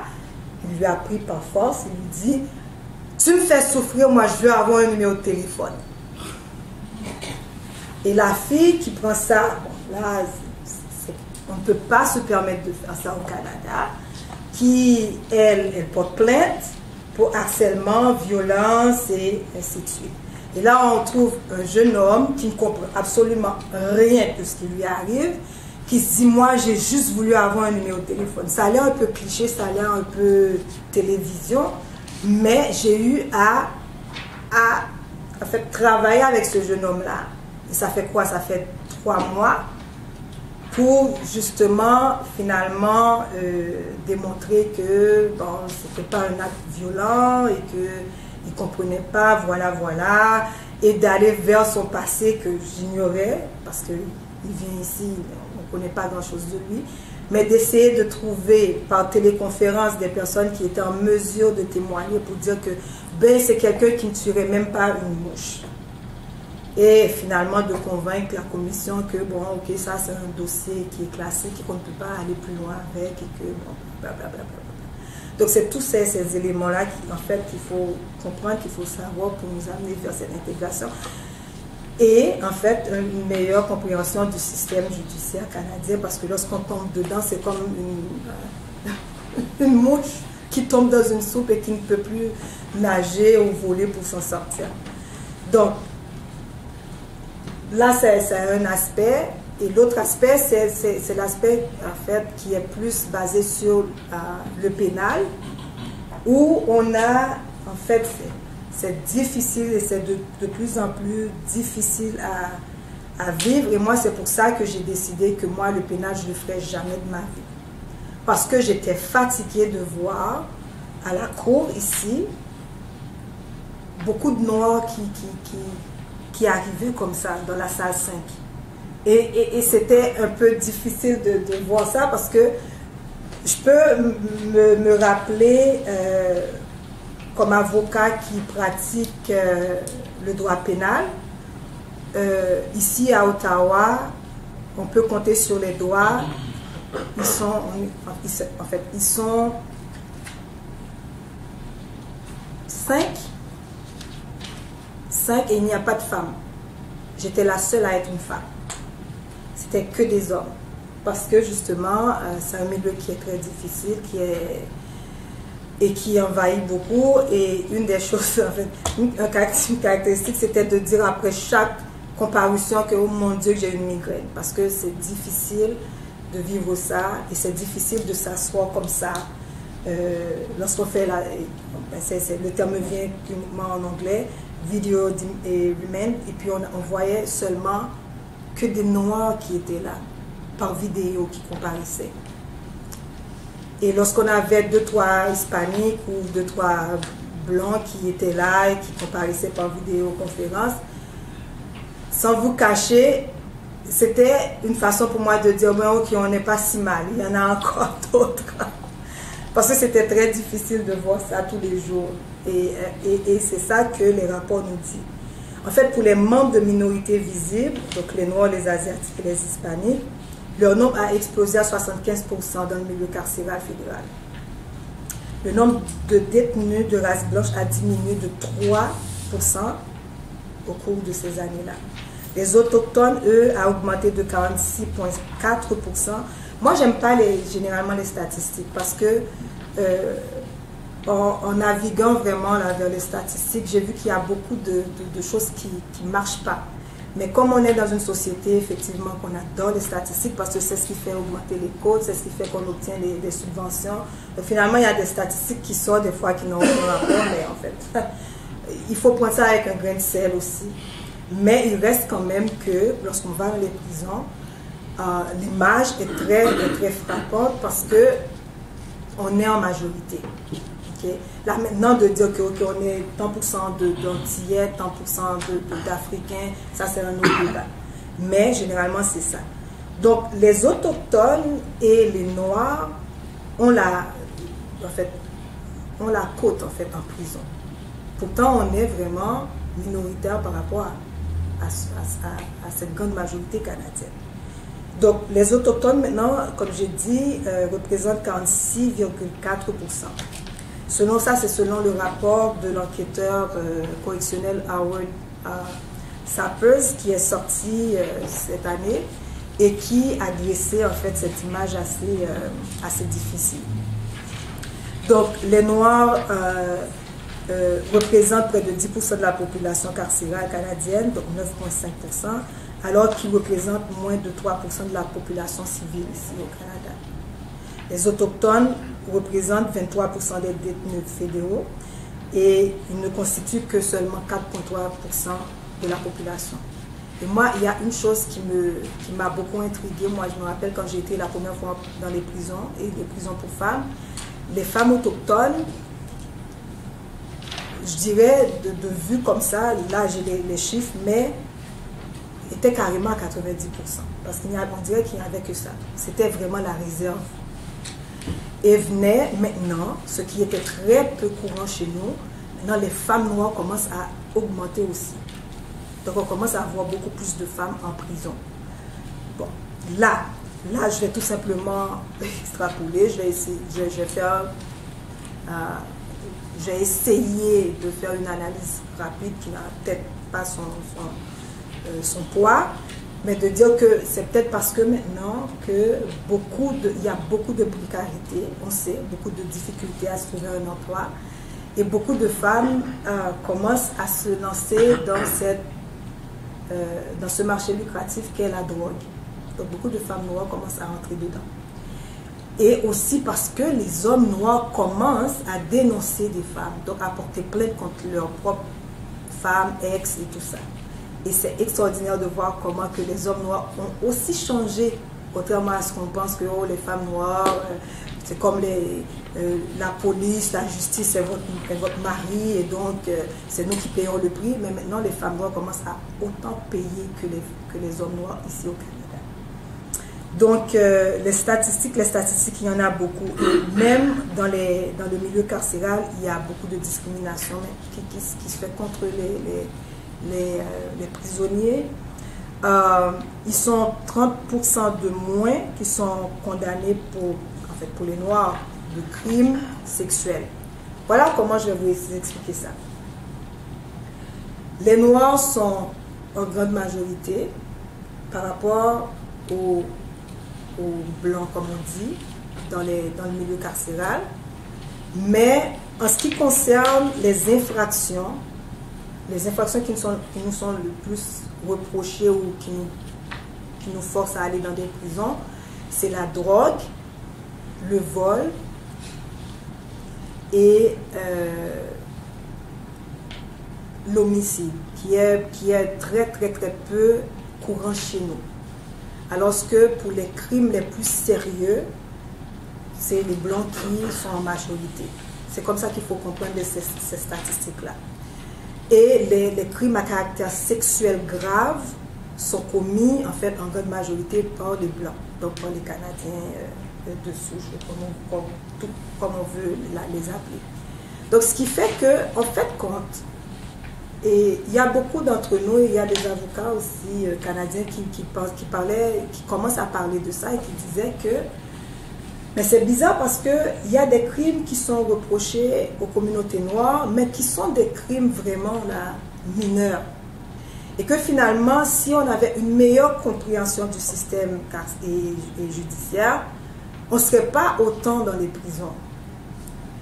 il lui a pris par force, il lui dit, tu me fais souffrir, moi je veux avoir un numéro de téléphone. Et la fille qui prend ça, bon, là, on ne peut pas se permettre de faire ça au Canada, qui, elle porte plainte pour harcèlement, violence et ainsi de suite. Et là, on trouve un jeune homme qui ne comprend absolument rien de ce qui lui arrive, qui se dit, moi, j'ai juste voulu avoir un numéro de téléphone. Ça a l'air un peu cliché, ça a l'air un peu télévision, mais j'ai eu à en fait, travailler avec ce jeune homme-là. Et ça fait quoi? Ça fait 3 mois pour justement, finalement, démontrer que bon, ce n'était pas un acte violent et qu'il ne comprenait pas, voilà, et d'aller vers son passé que j'ignorais, parce qu'il vient ici, on ne connaît pas grand-chose de lui, mais d'essayer de trouver par téléconférence des personnes qui étaient en mesure de témoigner pour dire que ben, c'est quelqu'un qui ne tuerait même pas une mouche. Et finalement de convaincre la commission que bon, ok, ça c'est un dossier qui est classé, qu'on ne peut pas aller plus loin avec, et que bon, blablabla. Donc c'est tous ces éléments-là en fait qu'il faut comprendre, qu'il faut savoir pour nous amener vers cette intégration. et en fait une meilleure compréhension du système judiciaire canadien, parce que lorsqu'on tombe dedans, c'est comme une mouche qui tombe dans une soupe et qui ne peut plus nager ou voler pour s'en sortir. Donc, là, c'est un aspect. Et l'autre aspect, c'est l'aspect, en fait, qui est plus basé sur le pénal, où on a, en fait, c'est difficile et c'est de plus en plus difficile à vivre. Et moi, c'est pour ça que j'ai décidé que moi, le pénal, je ne le ferai jamais de ma vie. Parce que j'étais fatiguée de voir à la cour ici beaucoup de Noirs qui arrivaient comme ça dans la salle 5. Et c'était un peu difficile de voir ça, parce que je peux me rappeler, comme avocat qui pratique le droit pénal, ici à Ottawa, on peut compter sur les doigts. Ils sont 5 et il n'y a pas de femmes. J'étais la seule à être une femme. C'était que des hommes. Parce que justement, c'est un milieu qui est très difficile, qui envahit beaucoup. Et une des choses, en fait, une caractéristique, c'était de dire après chaque comparution que, oh mon Dieu, j'ai une migraine. Parce que c'est difficile de vivre ça, et c'est difficile de s'asseoir comme ça. Lorsqu'on fait le terme vient uniquement en anglais, video remand, et puis on voyait seulement que des Noirs qui étaient là, par vidéo, qui comparissaient. Et lorsqu'on avait 2-3 hispaniques ou 2-3 blancs qui étaient là et qui comparissaient par vidéoconférence, sans vous cacher, c'était une façon pour moi de dire, ben, ok, on n'est pas si mal, il y en a encore d'autres. Parce que c'était très difficile de voir ça tous les jours. Et c'est ça que les rapports nous disent. En fait, pour les membres de minorités visibles, donc les Noirs, les Asiatiques et les Hispaniques, leur nombre a explosé à 75% dans le milieu carcéral fédéral. Le nombre de détenus de race blanche a diminué de 3% au cours de ces années-là. Les autochtones, eux, ont augmenté de 46,4%. Moi, j'aime pas généralement les statistiques, parce que en naviguant vraiment là, vers les statistiques, j'ai vu qu'il y a beaucoup de choses qui ne marchent pas. Mais comme on est dans une société, effectivement, qu'on adore les statistiques, parce que c'est ce qui fait augmenter les codes, c'est ce qui fait qu'on obtient des subventions. Et finalement, il y a des statistiques qui sortent des fois qui n'ont aucun rapport, mais en fait, il faut prendre ça avec un grain de sel aussi. Mais il reste quand même que, lorsqu'on va dans les prisons, l'image est très frappante, parce que on est en majorité. Okay? Là maintenant, de dire qu'on est tant pour cent d'Antillais, tant pour cent d'Africains, ça c'est un autre débat. Mais généralement c'est ça. Donc les autochtones et les Noirs ont la côte en fait en prison. Pourtant on est vraiment minoritaire par rapport à cette grande majorité canadienne. Donc, les autochtones, maintenant, comme j'ai dit, représentent 46,4%. Selon ça, c'est selon le rapport de l'enquêteur correctionnel Howard Sappers, qui est sorti cette année et qui a dressé, en fait, cette image assez difficile. Donc, les Noirs représentent près de 10% de la population carcérale canadienne, donc 9,5%. Alors qu'ils représentent moins de 3% de la population civile ici au Canada. Les autochtones représentent 23% des détenus fédéraux et ils ne constituent que seulement 4,3% de la population. Et moi, il y a une chose qui m'a beaucoup intriguée. Moi, je me rappelle quand j'ai été la première fois dans les prisons, et les prisons pour femmes, les femmes autochtones, je dirais, de vue comme ça, là j'ai les chiffres, mais était carrément à 90%. Parce qu'on dirait qu'il n'y avait que ça. C'était vraiment la réserve. Et venait maintenant, ce qui était très peu courant chez nous, maintenant les femmes noires commencent à augmenter aussi. Donc on commence à avoir beaucoup plus de femmes en prison. Bon, là je vais tout simplement extrapoler, je vais essayer de faire une analyse rapide qui n'a peut-être pas son poids, mais de dire que c'est peut-être parce que maintenant que il y a beaucoup de précarité, on sait, beaucoup de difficultés à se trouver un emploi, et beaucoup de femmes commencent à se lancer dans ce marché lucratif qu'est la drogue. Donc beaucoup de femmes noires commencent à rentrer dedans. Et aussi parce que les hommes noirs commencent à dénoncer des femmes, donc à porter plainte contre leurs propres femmes, ex et tout ça. Et c'est extraordinaire de voir comment que les hommes noirs ont aussi changé, contrairement à ce qu'on pense que oh, les femmes noires, c'est comme la police, la justice, c'est votre mari et donc c'est nous qui payons le prix. Mais maintenant, les femmes noires commencent à autant payer que les hommes noirs ici au Canada. Donc, les statistiques, il y en a beaucoup. Et même dans le milieu carcéral, il y a beaucoup de discrimination qui se fait contre les prisonniers. Ils sont 30% de moins qui sont condamnés pour les Noirs de crimes sexuels. Voilà comment je vais vous expliquer ça. Les Noirs sont en grande majorité par rapport aux blancs, comme on dit, dans le milieu carcéral. Mais en ce qui concerne les infractions qui nous sont le plus reprochées ou qui nous forcent à aller dans des prisons, c'est la drogue, le vol et l'homicide, qui est très très très peu courant chez nous. Alors que pour les crimes les plus sérieux, c'est les blancs qui sont en majorité. C'est comme ça qu'il faut comprendre ces statistiques-là. Et les crimes à caractère sexuel grave sont commis en fait en grande majorité par les blancs, donc par les Canadiens de souche, comme on veut les appeler. Donc ce qui fait que, en fait, compte, et il y a beaucoup d'entre nous, il y a des avocats aussi canadiens qui commencent à parler de ça et qui disaient que mais c'est bizarre parce qu'il y a des crimes qui sont reprochés aux communautés noires, mais qui sont des crimes vraiment là, mineurs. Et que finalement, si on avait une meilleure compréhension du système et judiciaire, on ne serait pas autant dans les prisons.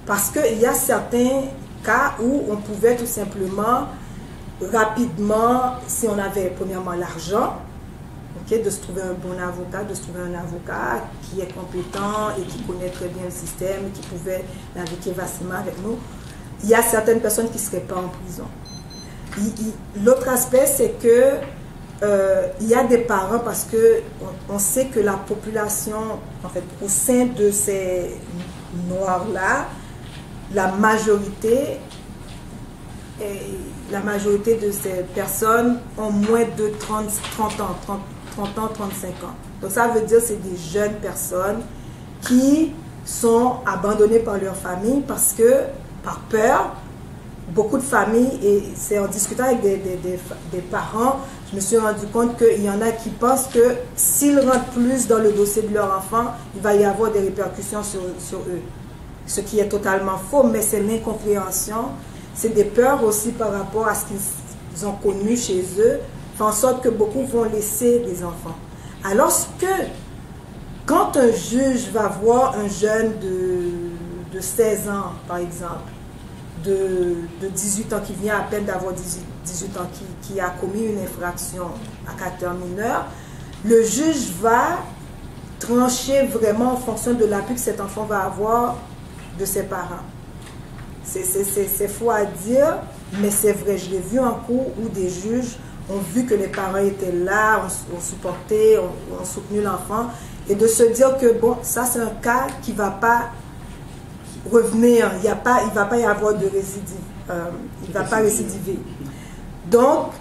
Parce qu'il y a certains cas où on pouvait tout simplement, rapidement, si on avait premièrement l'argent, de se trouver un bon avocat, de se trouver un avocat qui est compétent et qui connaît très bien le système, qui pouvait naviguer facilement avec nous. Il y a certaines personnes qui ne seraient pas en prison. L'autre aspect, c'est que il y a des parents, parce que on sait que la population, en fait, au sein de ces noirs-là, la majorité de ces personnes ont moins de 30 ans, 35 ans. Donc ça veut dire que c'est des jeunes personnes qui sont abandonnées par leur famille parce que, par peur, beaucoup de familles, et c'est en discutant avec des parents, je me suis rendu compte qu'il y en a qui pensent que s'ils rentrent plus dans le dossier de leur enfant, il va y avoir des répercussions sur eux. Ce qui est totalement faux, mais c'est l'incompréhension. C'est des peurs aussi par rapport à ce qu'ils ont connu chez eux, fait en sorte que beaucoup vont laisser des enfants. Alors que quand un juge va voir un jeune de 16 ans, par exemple, de 18 ans, qui vient à peine d'avoir 18 ans, qui a commis une infraction à caractère mineur, le juge va trancher vraiment en fonction de l'appui que cet enfant va avoir de ses parents. C'est faux à dire, mais c'est vrai. Je l'ai vu en cours où des juges ont vu que les parents étaient là, ont supporté, ont soutenu l'enfant, et de se dire que bon, ça c'est un cas qui ne va pas revenir, il ne va pas y avoir de récidive, il ne va pas récidiver. Donc,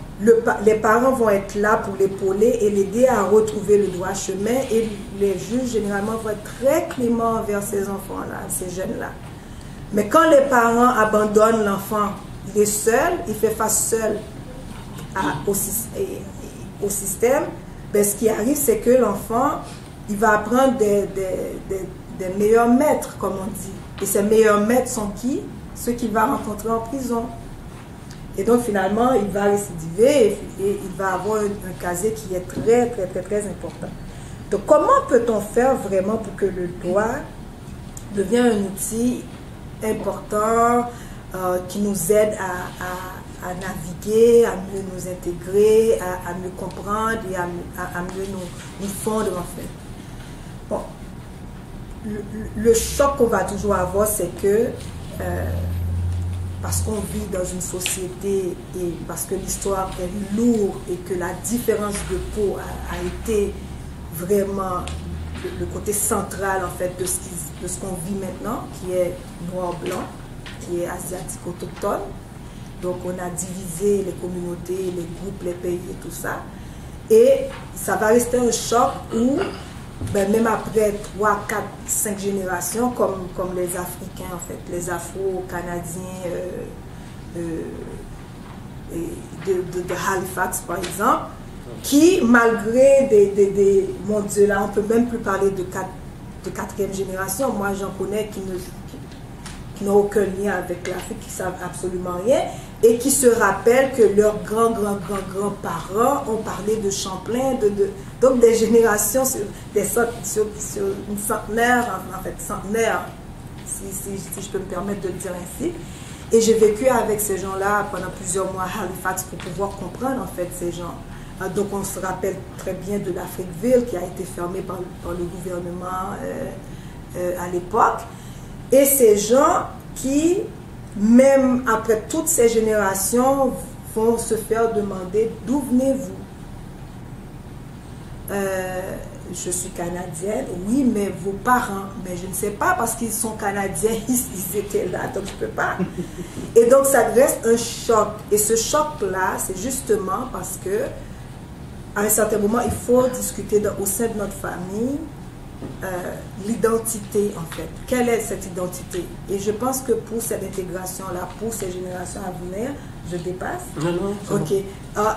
les parents vont être là pour l'épauler et l'aider à retrouver le droit chemin, et les juges généralement vont être très cléments envers ces enfants-là, ces jeunes-là. Mais quand les parents abandonnent l'enfant, il est seul, il fait face seul au système, ben, ce qui arrive, c'est que l'enfant, il va apprendre des meilleurs maîtres, comme on dit. Et ces meilleurs maîtres sont qui? Ceux qu'il va rencontrer en prison. Et donc finalement, il va récidiver et il va avoir un casier qui est très, très, très, très important. Donc comment peut-on faire vraiment pour que le droit devienne un outil important qui nous aide à naviguer, à mieux nous intégrer, à mieux comprendre et à mieux nous fondre en fait. Bon, le choc qu'on va toujours avoir, c'est que parce qu'on vit dans une société et parce que l'histoire est lourde et que la différence de peau a été vraiment le côté central en fait de ce qu'on vit maintenant, qui est noir-blanc, qui est asiatique-autochtone. Donc on a divisé les communautés, les groupes, les pays et tout ça. Et ça va rester un choc où, ben, même après 3, 4, 5 générations, comme les Africains en fait, les Afro-Canadiens de Halifax par exemple, qui malgré des mon Dieu là, on peut même plus parler de 4e génération. Moi j'en connais qui n'ont aucun lien avec l'Afrique, qui ne savent absolument rien, et qui se rappellent que leurs grands-parents ont parlé de Champlain, donc des générations, sur une centenaire, en fait, centenaire, si je peux me permettre de le dire ainsi. Et j'ai vécu avec ces gens-là pendant plusieurs mois à Halifax pour pouvoir comprendre en fait ces gens. Donc on se rappelle très bien de l'Afriqueville qui a été fermée par le gouvernement à l'époque. Et ces gens qui, même après toutes ces générations, vont se faire demander d'où venez-vous? Je suis canadienne, oui, mais vos parents, mais je ne sais pas parce qu'ils sont canadiens, ils étaient là, donc je ne peux pas. Et donc ça reste un choc. Et ce choc-là, c'est justement parce que à un certain moment, il faut discuter au sein de notre famille l'identité en fait. Quelle est cette identité? Et je pense que pour cette intégration-là, pour ces générations à venir, je dépasse. Non, ok.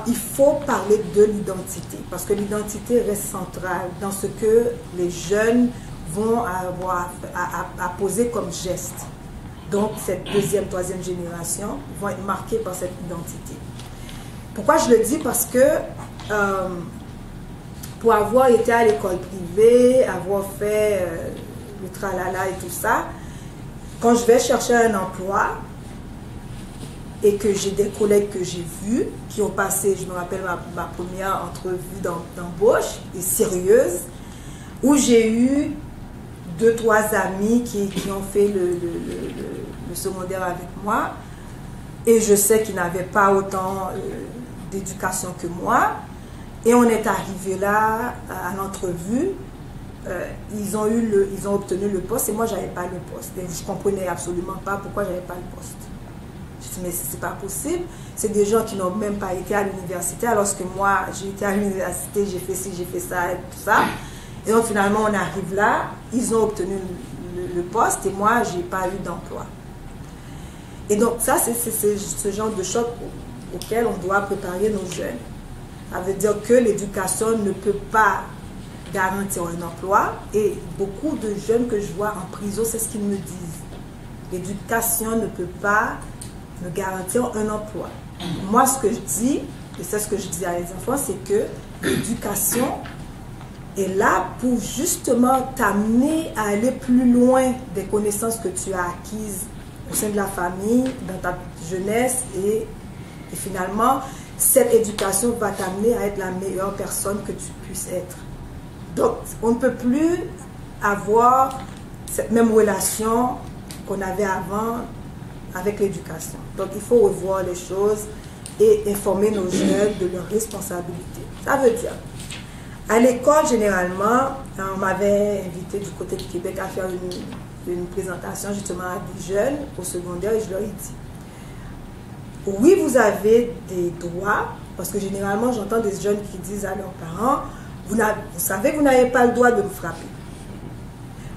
Il faut parler de l'identité parce que l'identité reste centrale dans ce que les jeunes vont avoir à poser comme geste. Donc cette 2e, 3e génération vont être marquées par cette identité. Pourquoi je le dis? Parce que pour avoir été à l'école privée, avoir fait le tralala et tout ça, quand je vais chercher un emploi et que j'ai des collègues que j'ai vus, qui ont passé, je me rappelle ma première entrevue d'embauche, et sérieuse, où j'ai eu 2, 3 amis qui ont fait le secondaire avec moi, et je sais qu'ils n'avaient pas autant d'éducation que moi. Et on est arrivé là à l'entrevue, ils ont obtenu le poste et moi j'avais pas le poste. Et je comprenais absolument pas pourquoi j'avais pas le poste. Je dis mais c'est pas possible. C'est des gens qui n'ont même pas été à l'université alors que moi j'ai été à l'université, j'ai fait ci, j'ai fait ça et tout ça. Et donc finalement on arrive là, ils ont obtenu le poste et moi j'ai pas eu d'emploi. Et donc ça c'est ce genre de choc auquel on doit préparer nos jeunes. Ça veut dire que l'éducation ne peut pas garantir un emploi et beaucoup de jeunes que je vois en prison, c'est ce qu'ils me disent. L'éducation ne peut pas me garantir un emploi. Moi, ce que je dis, et c'est ce que je dis à les enfants, c'est que l'éducation est là pour justement t'amener à aller plus loin des connaissances que tu as acquises au sein de la famille, dans ta jeunesse et finalement, cette éducation va t'amener à être la meilleure personne que tu puisses être. Donc, on ne peut plus avoir cette même relation qu'on avait avant avec l'éducation. Donc, il faut revoir les choses et informer nos jeunes de leurs responsabilités. Ça veut dire, à l'école, généralement, on m'avait invité du côté du Québec à faire une présentation justement à des jeunes au secondaire et je leur ai dit, oui, vous avez des droits, parce que généralement, j'entends des jeunes qui disent à leurs parents, vous savez que vous n'avez pas le droit de me frapper.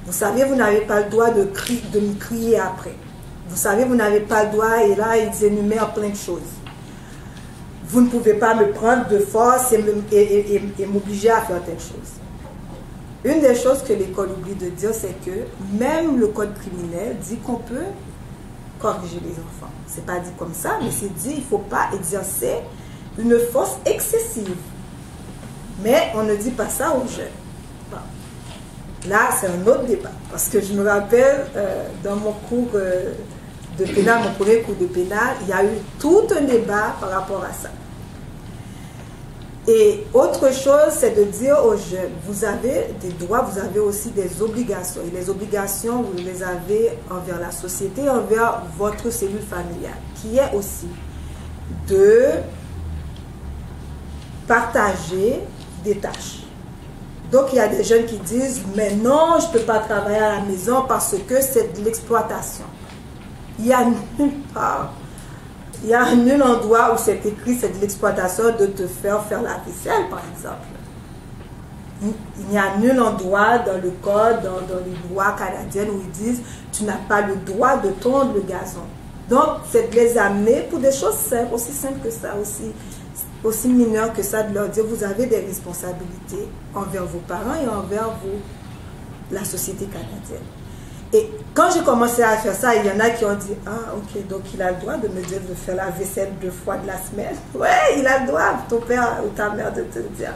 Vous savez, vous n'avez pas le droit de me crier après. Vous savez, vous n'avez pas le droit, et là, ils énumèrent plein de choses. Vous ne pouvez pas me prendre de force et m'obliger à faire telle chose. Une des choses que l'école oublie de dire, c'est que même le code criminel dit qu'on corriger les enfants. C'est pas dit comme ça, mais c'est dit, il ne faut pas exercer une force excessive. Mais on ne dit pas ça aux jeunes. Bon. Là, c'est un autre débat. Parce que je me rappelle, dans mon cours de pénal, mon premier cours de pénal, il y a eu tout un débat par rapport à ça. Et autre chose, c'est de dire aux jeunes, vous avez des droits, vous avez aussi des obligations. Et les obligations, vous les avez envers la société, envers votre cellule familiale, qui est aussi de partager des tâches. Donc, il y a des jeunes qui disent, mais non, je ne peux pas travailler à la maison parce que c'est de l'exploitation. Il n'y a nulle part. Il y a nul endroit où c'est écrit c'est de l'exploitation de te faire la vaisselle, par exemple. Il n'y a nul endroit dans le code, dans les lois canadiennes où ils disent tu n'as pas le droit de tondre le gazon. Donc, c'est de les amener pour des choses simples, aussi simples que ça, aussi mineures que ça, de leur dire vous avez des responsabilités envers vos parents et envers la société canadienne. Et quand j'ai commencé à faire ça, il y en a qui ont dit, ah ok, donc il a le droit de me dire de faire la vaisselle 2 fois de la semaine. Ouais, il a le droit, ton père ou ta mère, de te le dire.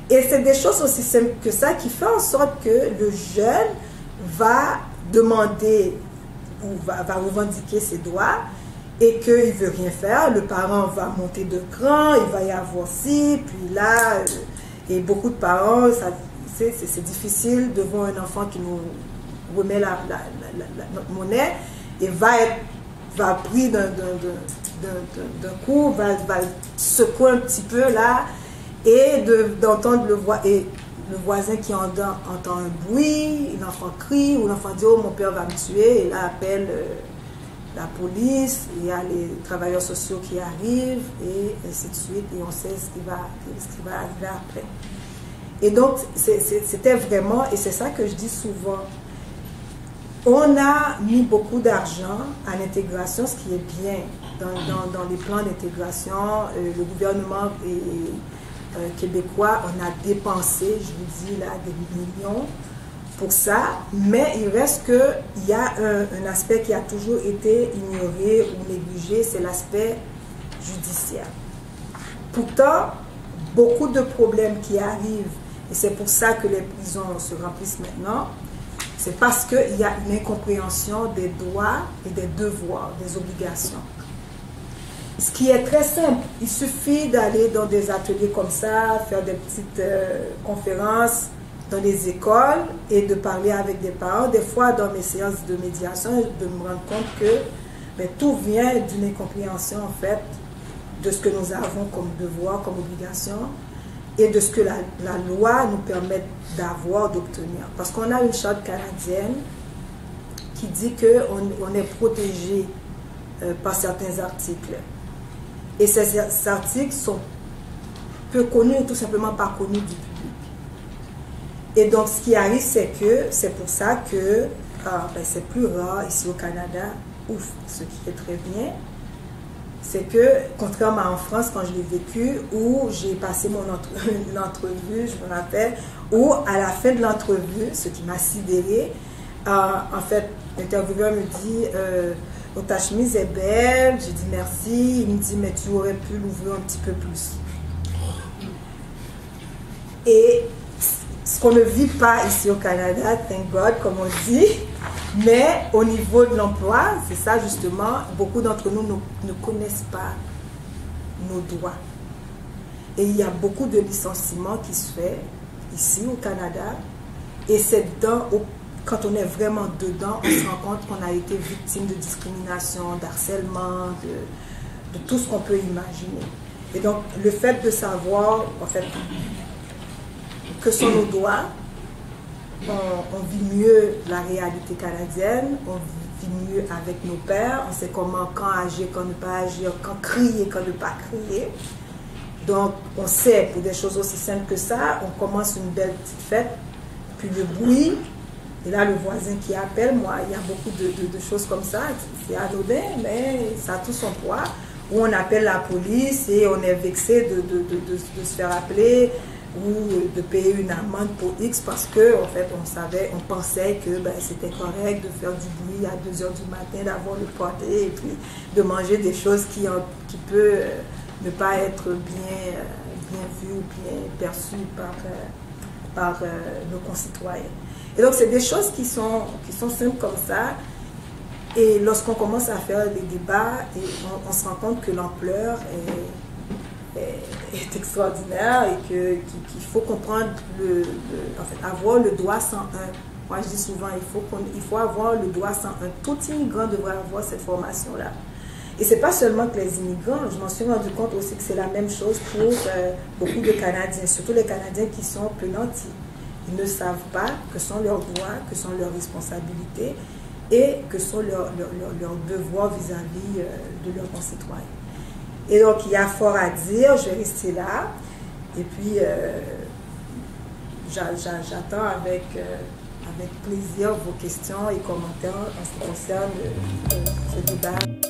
Et c'est des choses aussi simples que ça qui font en sorte que le jeune va demander ou va revendiquer ses droits et qu'il ne veut rien faire. Le parent va monter de cran, il va y avoir ci, puis là, et beaucoup de parents, c'est difficile devant un enfant qui nous remet notre monnaie et va pris d'un coup, va secouer un petit peu là et d'entendre le voisin qui entend un bruit, l'enfant crie ou l'enfant dit oh mon père va me tuer et là appelle la police, il y a les travailleurs sociaux qui arrivent et ainsi de suite et on sait ce qui va arriver après. Et donc c'était vraiment, et c'est ça que je dis souvent, on a mis beaucoup d'argent à l'intégration, ce qui est bien dans les plans d'intégration. Le gouvernement québécois, on a dépensé, je vous dis là, des millions pour ça, mais il reste qu'il y a un aspect qui a toujours été ignoré ou négligé, c'est l'aspect judiciaire. Pourtant, beaucoup de problèmes qui arrivent, et c'est pour ça que les prisons se remplissent maintenant, c'est parce qu'il y a une incompréhension des droits et des devoirs, des obligations. Ce qui est très simple, il suffit d'aller dans des ateliers comme ça, faire des petites conférences dans les écoles et de parler avec des parents. Des fois, dans mes séances de médiation, de me rendre compte que tout vient d'une incompréhension, en fait, de ce que nous avons comme devoir, comme obligation, et de ce que la loi nous permet d'avoir, d'obtenir. Parce qu'on a une charte canadienne qui dit qu'on est protégé par certains articles. Et ces articles sont peu connus ou tout simplement pas connus du public. Et donc, ce qui arrive, c'est pour ça que c'est plus rare ici au Canada, ce qui est très bien, c'est que, contrairement en France, quand je l'ai vécu, où j'ai passé l'entrevue, je me rappelle, où à la fin de l'entrevue, ce qui m'a sidéré, en fait, l'intervieweur me dit ta chemise est belle, j'ai dit merci, il me dit mais tu aurais pu l'ouvrir un petit peu plus. Et ce qu'on ne vit pas ici au Canada, thank God, comme on dit, mais au niveau de l'emploi, c'est ça justement, beaucoup d'entre nous ne connaissent pas nos droits. Et il y a beaucoup de licenciements qui se fait ici au Canada, et c'est quand on est vraiment dedans, on se rend compte qu'on a été victime de discrimination, d'harcèlement, de tout ce qu'on peut imaginer. Et donc, le fait de savoir, en fait, que sont nos droits, on vit mieux la réalité canadienne, on vit mieux avec nos pères, on sait quand agir, quand ne pas agir, quand crier, quand ne pas crier. Donc, on sait, pour des choses aussi simples que ça, on commence une belle petite fête, puis le bruit, et là, le voisin qui appelle, moi, il y a beaucoup de choses comme ça, c'est anodin, mais ça a tout son poids, où on appelle la police et on est vexé de se faire appeler, ou de payer une amende pour X parce que en fait on pensait que c'était correct de faire du bruit à 2 heures du matin, d'avoir le party et puis de manger des choses qui peut ne pas être bien vues ou bien perçues par nos concitoyens. Et donc c'est des choses qui sont simples comme ça. Et lorsqu'on commence à faire des débats, et on se rend compte que l'ampleur est extraordinaire et qu'il faut comprendre, en fait, avoir le droit 101. Moi, je dis souvent, il faut avoir le droit 101. Tout immigrant devrait avoir cette formation-là. Et ce n'est pas seulement que les immigrants, je m'en suis rendu compte aussi que c'est la même chose pour beaucoup de Canadiens, surtout les Canadiens qui sont peu nantis. Ils ne savent pas que sont leurs droits, que sont leurs responsabilités et que sont leurs devoirs vis-à-vis de leurs concitoyens. Et donc, il y a fort à dire, je vais rester là. Et puis, j'attends avec plaisir vos questions et commentaires en ce qui concerne ce débat.